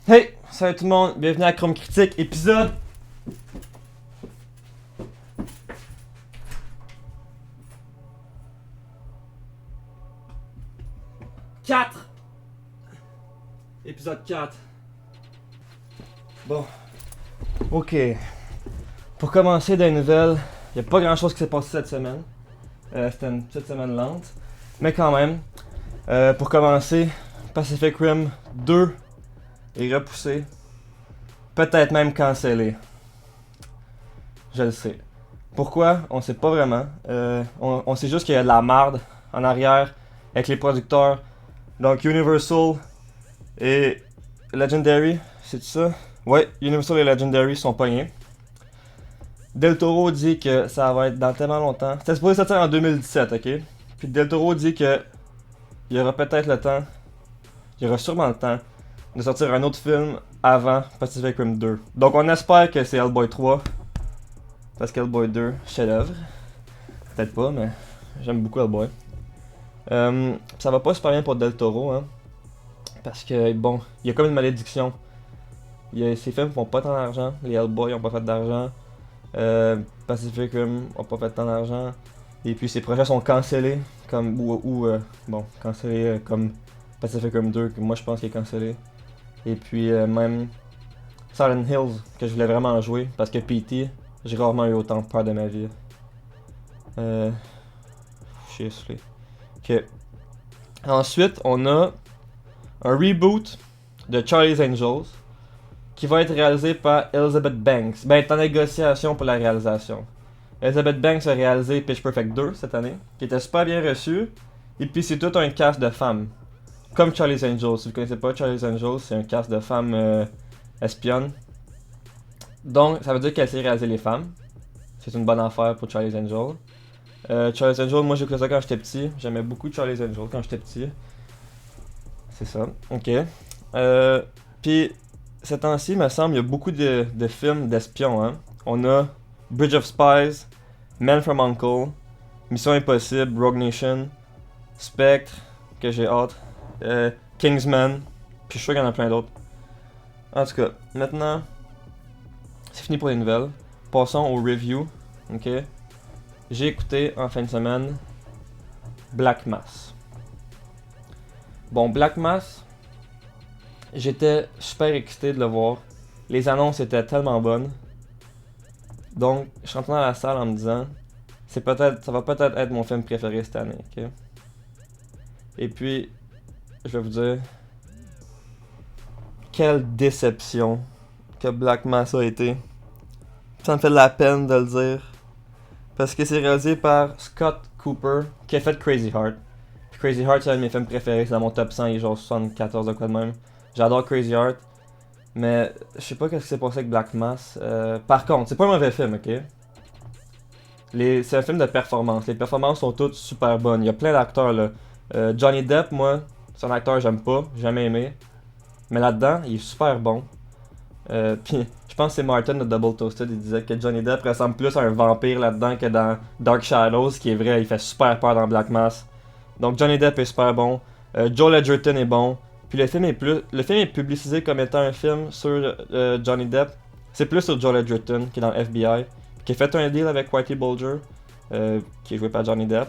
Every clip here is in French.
Hey, salut tout le monde, bienvenue à Chrome Critique, épisode 4. Épisode 4. Bon, ok. Pour commencer des nouvelles, il n'y a pas grand chose qui s'est passé cette semaine. C'était une petite semaine lente. Mais quand même, pour commencer, Pacific Rim 2 est repoussé. Peut-être même cancellé. Je le sais. Pourquoi? On sait pas vraiment. On sait juste qu'il y a de la marde en arrière avec les producteurs. Donc Universal et Legendary, c'est ça? Ouais, Universal et Legendary sont pognés. Del Toro dit que ça va être dans tellement longtemps. C'était supposé sortir en 2017, ok? Puis Del Toro dit que il y aura peut-être le temps, il y aura sûrement le temps de sortir un autre film avant Pacific Rim 2. Donc on espère que c'est Hellboy 3. Parce qu'Hellboy 2, chef-d'œuvre. Peut-être pas, mais j'aime beaucoup Hellboy. Ça va pas super bien pour Del Toro, hein. Parce que, bon, il y a comme une malédiction. Ces films font pas tant d'argent. Les Hellboy ont pas fait d'argent. Pacific Rim ont pas fait tant d'argent. Et puis ces projets sont cancellés. Comme, bon, cancellés comme Pacific Rim 2, que moi je pense qu'il est cancellé. Et puis même Silent Hills, que je voulais vraiment jouer. Parce que PT, j'ai rarement eu autant peur de ma vie. Chier soufflé. Ok. Ensuite, on a un reboot de Charlie's Angels qui va être réalisé par Elizabeth Banks. Ben, elle est en négociation pour la réalisation. Elizabeth Banks a réalisé Pitch Perfect 2 cette année, qui était super bien reçu. Et puis c'est tout un cast de femmes. Comme Charlie's Angels. Si vous connaissez pas Charlie's Angels, c'est un cast de femmes espionnes. Donc, ça veut dire qu'elle sait réaliser les femmes. C'est une bonne affaire pour Charlie's Angels. Charlie's Angels, moi j'ai écouté ça quand j'étais petit. J'aimais beaucoup Charlie's Angels quand j'étais petit. C'est ça, ok. Puis, ces temps-ci, il me semble, il y a beaucoup de films d'espions. Hein. On a Bridge of Spies, Man from Uncle, Mission Impossible, Rogue Nation, Spectre, que j'ai hâte, Kingsman, puis je suis sûr qu'il y en a plein d'autres. En tout cas, maintenant, c'est fini pour les nouvelles. Passons au review, ok. J'ai écouté en fin de semaine Black Mass. Bon, Black Mass, j'étais super excité de le voir. Les annonces étaient tellement bonnes. Donc, je suis rentré dans la salle en me disant, ça va peut-être être mon film préféré cette année, ok? Et puis, je vais vous dire, quelle déception que Black Mass a été. Ça me fait de la peine de le dire. Parce que c'est réalisé par Scott Cooper, qui a fait Crazy Heart. Puis Crazy Heart, c'est un de mes films préférés, c'est dans mon top 100, il est genre 74 de quoi de même. J'adore Crazy Heart, mais je sais pas ce qui s'est passé avec Black Mass. Par contre, c'est pas un mauvais film, ok? C'est un film de performance, les performances sont toutes super bonnes, il y a plein d'acteurs là. Johnny Depp, moi, c'est un acteur que j'aime pas, j'ai jamais aimé. Mais là-dedans, il est super bon. Puis, je pense que c'est Martin de Double Toasted, il disait que Johnny Depp ressemble plus à un vampire là-dedans que dans Dark Shadows, ce qui est vrai, il fait super peur dans Black Mass. Donc Johnny Depp est super bon, Joel Edgerton est bon, puis le film est publicisé comme étant un film sur Johnny Depp. C'est plus sur Joel Edgerton qui est dans le FBI, qui a fait un deal avec Whitey Bulger, qui est joué par Johnny Depp.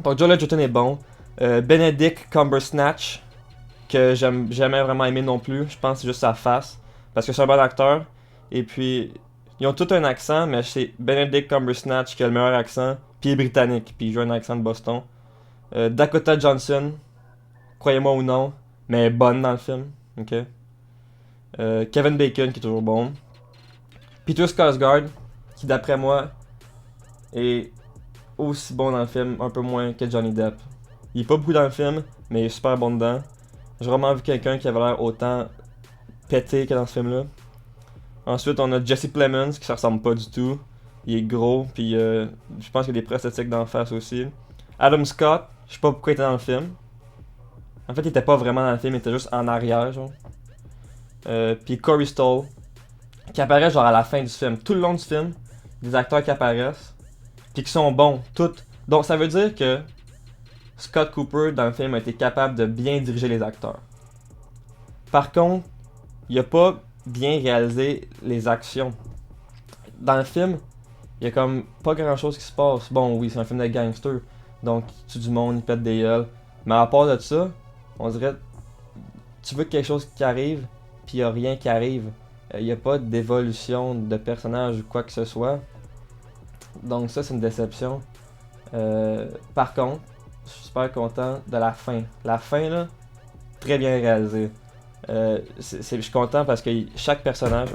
Donc Joel Edgerton est bon. Benedict Cumbersnatch, que j'aime jamais vraiment aimé non plus, je pense que c'est juste sa face. Parce que c'est un bon acteur. Et puis, ils ont tout un accent, mais c'est Benedict Cumbersnatch qui a le meilleur accent. Puis il est britannique, puis il joue un accent de Boston. Dakota Johnson, croyez-moi ou non, mais elle est bonne dans le film. Ok. Kevin Bacon qui est toujours bon. Peter Skarsgård, qui d'après moi est aussi bon dans le film, un peu moins que Johnny Depp. Il est pas beaucoup dans le film, mais il est super bon dedans. J'ai vraiment vu quelqu'un qui avait l'air autant pété que dans ce film-là. Ensuite, on a Jesse Plemons qui ne ressemble pas du tout. Il est gros, puis je pense qu'il y a des prosthétiques d'en face aussi. Adam Scott, je sais pas pourquoi il était dans le film. En fait, il était pas vraiment dans le film, il était juste en arrière, genre. Puis Corey Stoll, qui apparaît genre à la fin du film. Tout le long du film, des acteurs qui apparaissent, puis qui sont bons, toutes. Donc ça veut dire que Scott Cooper, dans le film, a été capable de bien diriger les acteurs. Par contre, il a pas bien réalisé les actions. Dans le film, il y a comme pas grand chose qui se passe. Bon, oui, c'est un film de gangster, donc il tue du monde, il pète des gueules. Mais à part de ça, on dirait, tu veux quelque chose qui arrive, puis il y a rien qui arrive. Il y a pas d'évolution de personnage ou quoi que ce soit. Donc ça, c'est une déception. Par contre, je suis super content de la fin. La fin, là, très bien réalisée. Je suis content parce que chaque personnage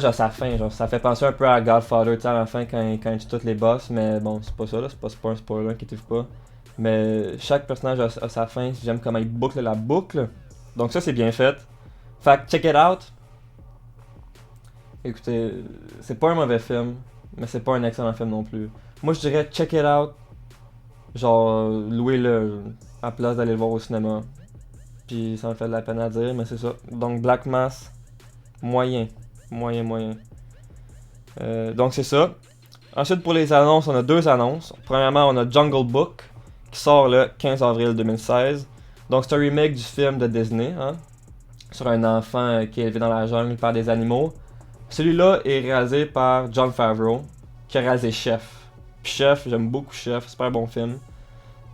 a sa fin. Genre, ça fait penser un peu à Godfather, tu sais, à la fin, quand il tue tous les boss. Mais bon, c'est pas ça, là. C'est pas un spoiler, inquiétez-vous pas. Mais chaque personnage a sa fin. J'aime comment il boucle la boucle. Donc ça, c'est bien fait. Fait que check it out. Écoutez, c'est pas un mauvais film, mais c'est pas un excellent film non plus. Moi, je dirais check it out. Genre, louez-le à place d'aller le voir au cinéma. Puis ça me fait de la peine à dire, mais c'est ça. Donc Black Mass, moyen. Moyen. Donc c'est ça. Ensuite, pour les annonces, on a 2 annonces. Premièrement, on a Jungle Book, qui sort le 15 avril 2016. Donc c'est un remake du film de Disney, hein, sur un enfant qui est élevé dans la jungle par des animaux. Celui-là est réalisé par Jon Favreau, qui a réalisé Chef. Puis Chef, j'aime beaucoup Chef, super bon film.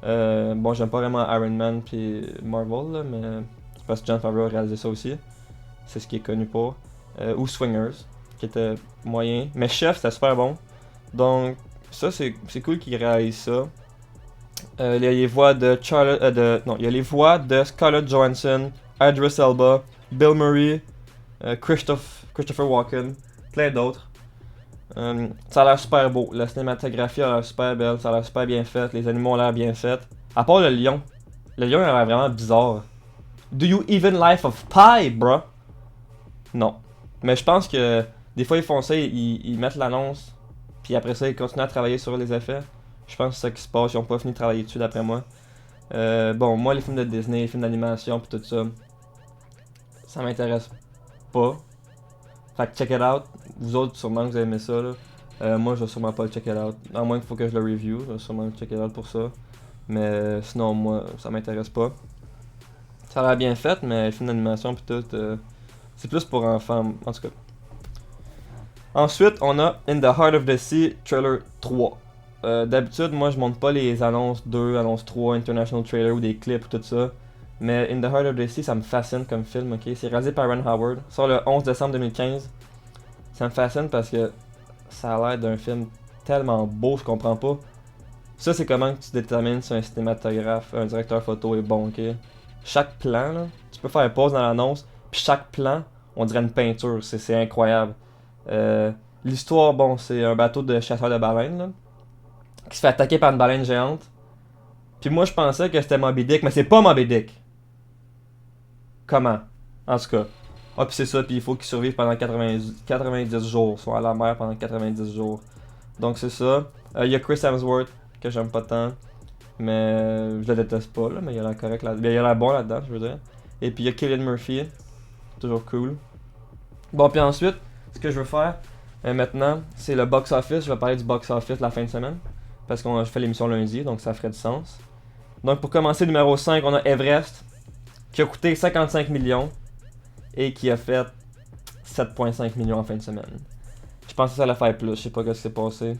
Bon, j'aime pas vraiment Iron Man puis Marvel, là, mais c'est parce que Jon Favreau a réalisé ça aussi. C'est ce qui est connu pour. Ou Swingers, qui était moyen. Mais Chef, c'était super bon. Donc, ça, c'est cool qu'il réalise ça. Il y a les voix de il y a les voix de Scarlett Johansson, Idris Elba, Bill Murray, Christopher Walken, plein d'autres. Ça a l'air super beau. La cinématographie a l'air super belle, ça a l'air super bien fait, les animaux ont l'air bien faits. À part le lion. Le lion a l'air vraiment bizarre. Do you even life of pie, bro? Non. Mais je pense que des fois ils font ça, ils mettent l'annonce, puis après ça ils continuent à travailler sur les effets. Je pense que c'est ça qui se passe, ils ont pas fini de travailler dessus d'après moi. Bon, moi les films de Disney, les films d'animation pis tout ça, ça m'intéresse pas. Fait que check it out. Vous autres, sûrement que vous aimez ça, là. Moi, je vais sûrement pas le check it out. À moins qu'il faut que je le review, je vais sûrement le check it out pour ça. Mais sinon, moi, ça m'intéresse pas. Ça a l'air bien fait, mais les films d'animation pis tout, c'est plus pour enfants, en tout cas. Ensuite, on a In the Heart of the Sea, trailer 3. D'habitude, moi, je monte pas les annonces 2, annonces 3, international trailer ou des clips ou tout ça. Mais In the Heart of the Sea, ça me fascine comme film, ok? C'est réalisé par Ron Howard, sort le 11 décembre 2015. Ça me fascine parce que ça a l'air d'un film tellement beau, je comprends pas. Ça, c'est comment que tu détermines si un cinématographe, un directeur photo est bon, ok? Chaque plan, là, tu peux faire une pause dans l'annonce, puis chaque plan, on dirait une peinture, c'est incroyable. L'histoire, bon, c'est un bateau de chasseurs de baleines, là, qui se fait attaquer par une baleine géante. Puis moi, je pensais que c'était Moby Dick, mais c'est pas Moby Dick. Comment? En tout cas. Ah, puis c'est ça, puis il faut qu'il survive pendant 90 jours, soit à la mer pendant 90 jours. Donc c'est ça. Il y a Chris Hemsworth, que j'aime pas tant, mais je le déteste pas, là, mais il a l'air correct là. Il a l'air bon là-dedans, je veux dire. Et puis il y a Cillian Murphy, toujours cool. Bon, puis ensuite, ce que je veux faire maintenant, c'est le box-office. Je vais parler du box-office la fin de semaine, parce qu'on fait l'émission lundi, donc ça ferait du sens. Donc pour commencer, numéro 5, on a Everest, qui a coûté 55 millions et qui a fait 7,5 millions en fin de semaine. Je pensais que ça allait faire plus, je sais pas ce qui s'est passé.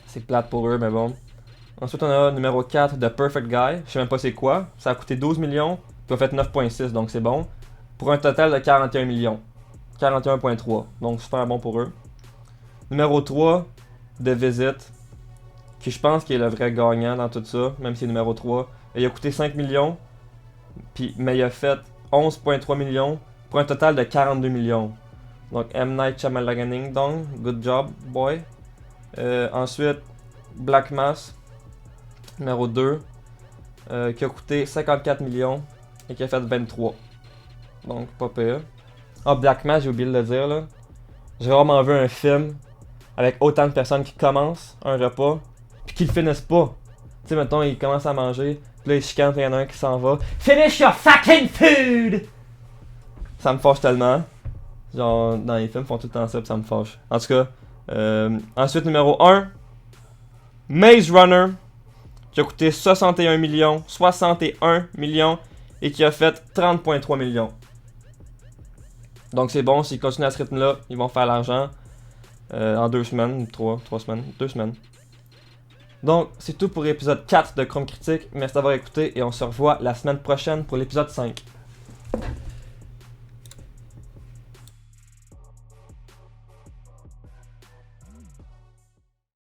C'est plate pour eux, mais bon. Ensuite, on a numéro 4, The Perfect Guy. Je sais même pas c'est quoi. Ça a coûté 12 millions, puis a fait 9,6, donc c'est bon. Pour un total de 41 millions. 41,3, donc super bon pour eux. Numéro 3, The Visit, qui je pense qu'il est le vrai gagnant dans tout ça, même si c'est numéro 3. Et il a coûté 5 millions, mais il a fait 11,3 millions pour un total de 42 millions. Donc M. Night Shyamalan, donc good job, boy. Ensuite, Black Mass, numéro 2, qui a coûté 54 millions et qui a fait 23. Donc pas pire. Ah, Black Mass, j'ai oublié de le dire là. J'ai vraiment vu un film avec autant de personnes qui commencent un repas puis qui le finissent pas. Tu sais, mettons, ils commencent à manger, puis là ils chicanent, puis il y en a un qui s'en va. Finish your fucking food! Ça me fâche tellement. Genre, dans les films, ils font tout le temps ça, puis ça me fâche. En tout cas, ensuite, numéro 1, Maze Runner, qui a coûté 61 millions et qui a fait 30,3 millions. Donc c'est bon, s'ils continuent à ce rythme-là, ils vont faire l'argent en 2 semaines, 3 semaines, 2 semaines. Donc c'est tout pour l'épisode 4 de Chrome Critique. Merci d'avoir écouté et on se revoit la semaine prochaine pour l'épisode 5.